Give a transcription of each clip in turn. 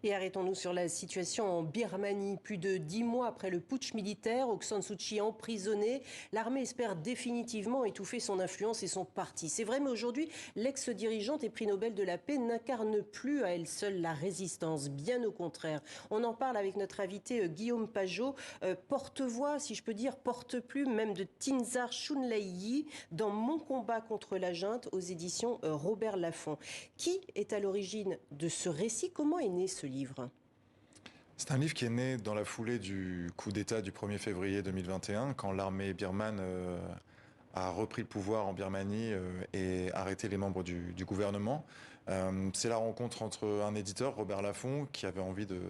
Et arrêtons-nous sur la situation en Birmanie. Plus de 10 mois après le putsch militaire, Aung San Suu Kyi emprisonnée, l'armée espère définitivement étouffer son influence et son parti. C'est vrai, mais aujourd'hui, l'ex-dirigeante et prix Nobel de la paix n'incarne plus à elle seule la résistance. Bien au contraire. On en parle avec notre invité Guillaume Pajot, porte-voix, si je peux dire, porte-plume même de Thinzar Shunlei dans Mon combat contre la junte aux éditions Robert Laffont. Qui est à l'origine de ce récit? Comment est né ce livre? C'est un livre qui est né dans la foulée du coup d'État du 1er février 2021, quand l'armée birmane a repris le pouvoir en Birmanie et arrêté les membres du gouvernement. C'est la rencontre entre un éditeur, Robert Laffont, qui avait envie de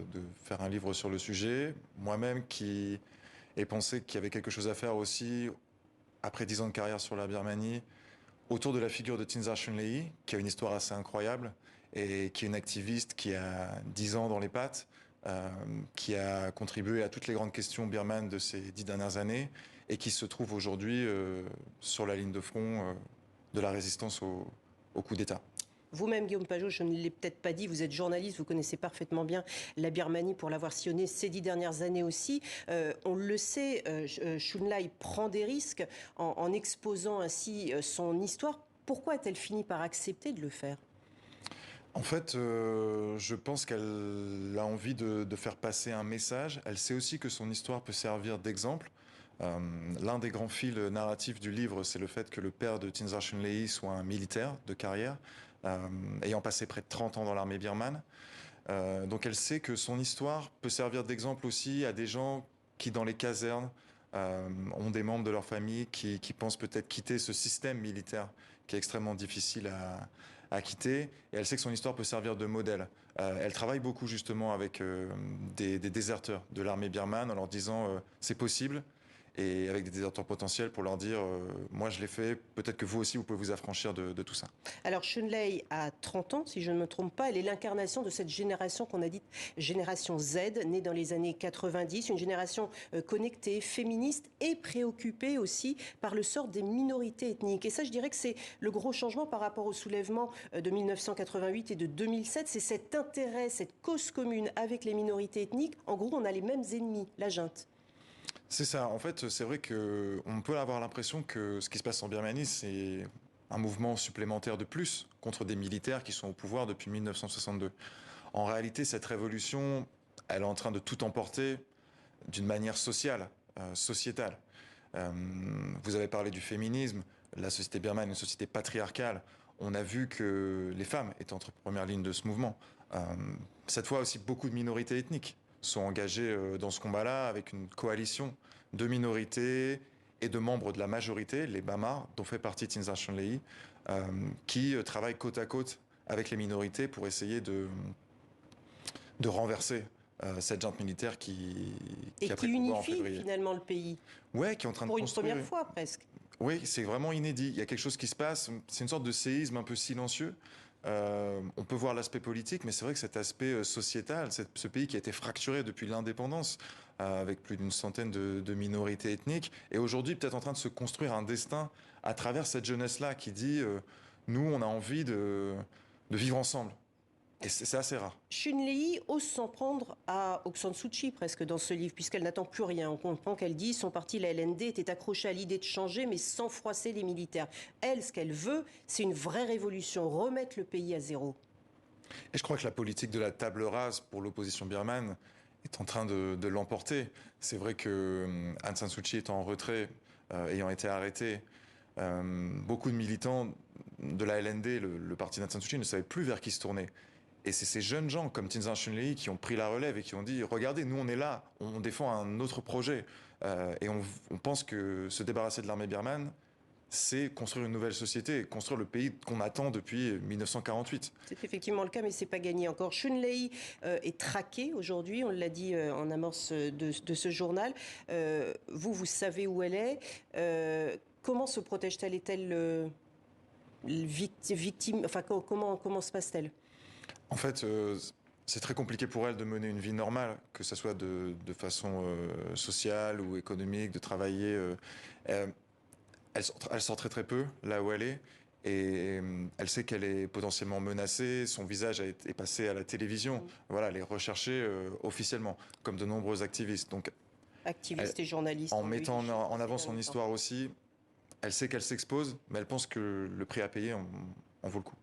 faire un livre sur le sujet, moi-même qui ai pensé qu'il y avait quelque chose à faire aussi, après 10 ans de carrière sur la Birmanie, autour de la figure de Thinzar Shunlei, qui a une histoire assez incroyable et qui est une activiste qui a 10 ans dans les pattes, qui a contribué à toutes les grandes questions birmanes de ces 10 dernières années et qui se trouve aujourd'hui sur la ligne de front de la résistance au coup d'État. Vous-même, Guillaume Pajot, je ne l'ai peut-être pas dit, vous êtes journaliste, vous connaissez parfaitement bien la Birmanie pour l'avoir sillonnée ces 10 dernières années aussi. On le sait, Shunlei prend des risques en exposant ainsi son histoire. Pourquoi a-t-elle fini par accepter de le faire ? En fait, je pense qu'elle a envie de faire passer un message. Elle sait aussi que son histoire peut servir d'exemple. L'un des grands fils narratifs du livre, c'est le fait que le père de Thinzar Shunlei soit un militaire de carrière, ayant passé près de 30 ans dans l'armée birmane. Donc elle sait que son histoire peut servir d'exemple aussi à des gens qui, dans les casernes, ont des membres de leur famille qui pensent peut-être quitter ce système militaire qui est extrêmement difficile à quitter. Et elle sait que son histoire peut servir de modèle. Elle travaille beaucoup justement avec des déserteurs de l'armée birmane en leur disant c'est possible. Et avec des déserteurs potentiels pour leur dire moi je l'ai fait, peut-être que vous aussi vous pouvez vous affranchir de tout ça. Alors Shunlei a 30 ans, si je ne me trompe pas. Elle est l'incarnation de cette génération qu'on a dite génération Z, née dans les années 90, une génération connectée, féministe et préoccupée aussi par le sort des minorités ethniques. Et ça, je dirais que c'est le gros changement par rapport au soulèvement de 1988 et de 2007. C'est cet intérêt, cette cause commune avec les minorités ethniques. En gros, on a les mêmes ennemis, la junte. C'est ça. En fait, c'est vrai que on peut avoir l'impression que ce qui se passe en Birmanie, c'est un mouvement supplémentaire de plus contre des militaires qui sont au pouvoir depuis 1962. En réalité, cette révolution, elle est en train de tout emporter d'une manière sociale, sociétale. Vous avez parlé du féminisme. La société birmane est une société patriarcale. On a vu que les femmes étaient entre première ligne de ce mouvement. Cette fois aussi, beaucoup de minorités ethniques sont engagés dans ce combat-là avec une coalition de minorités et de membres de la majorité, les Bamar, dont fait partie Thinzar Shunlei, qui travaillent côte à côte avec les minorités pour essayer de renverser cette junte militaire qui a pris le pouvoir en février. Et qui unifie finalement le pays. Ouais, qui est en train de construire. Pour une première fois presque. Oui, c'est vraiment inédit. Il y a quelque chose qui se passe. C'est une sorte de séisme un peu silencieux. On peut voir l'aspect politique, mais c'est vrai que cet aspect sociétal, ce pays qui a été fracturé depuis l'indépendance, avec plus d'une centaine de minorités ethniques, est aujourd'hui peut-être en train de se construire un destin à travers cette jeunesse-là qui dit nous, on a envie de vivre ensemble. Et c'est assez rare. Shunlei ose s'en prendre à Aung San Suu Kyi presque dans ce livre, puisqu'elle n'attend plus rien. On comprend qu'elle dit son parti, la LND, était accroché à l'idée de changer, mais sans froisser les militaires. Elle, ce qu'elle veut, c'est une vraie révolution, remettre le pays à zéro. Et je crois que la politique de la table rase pour l'opposition birmane est en train de l'emporter. C'est vrai que Aung San Suu Kyi est en retrait, ayant été arrêtée. Beaucoup de militants de la LND, le parti d'Aung San Suu Kyi, ne savaient plus vers qui se tourner. Et c'est ces jeunes gens comme Thinzar Shunlei qui ont pris la relève et qui ont dit « Regardez, nous on est là, on défend un autre projet. Et on pense que se débarrasser de l'armée birmane, c'est construire une nouvelle société, construire le pays qu'on attend depuis 1948. » C'est effectivement le cas, mais c'est pas gagné encore. Shunlei est traquée aujourd'hui, on l'a dit en amorce de ce journal. Vous savez où elle est. Comment se protège-t-elle? Est-elle victime? Enfin, comment se passe-t-elle? En fait, c'est très compliqué pour elle de mener une vie normale, que ce soit de façon sociale ou économique, de travailler. Elle sort très très peu là où elle est. Et elle sait qu'elle est potentiellement menacée, son visage est passé à la télévision. Voilà, elle est recherchée officiellement, comme de nombreux activistes. Donc, Activiste et journaliste. en Oui, mettant oui, en avant c'est en son même temps. histoire aussi, elle sait qu'elle s'expose, mais elle pense que le prix à payer en vaut le coup.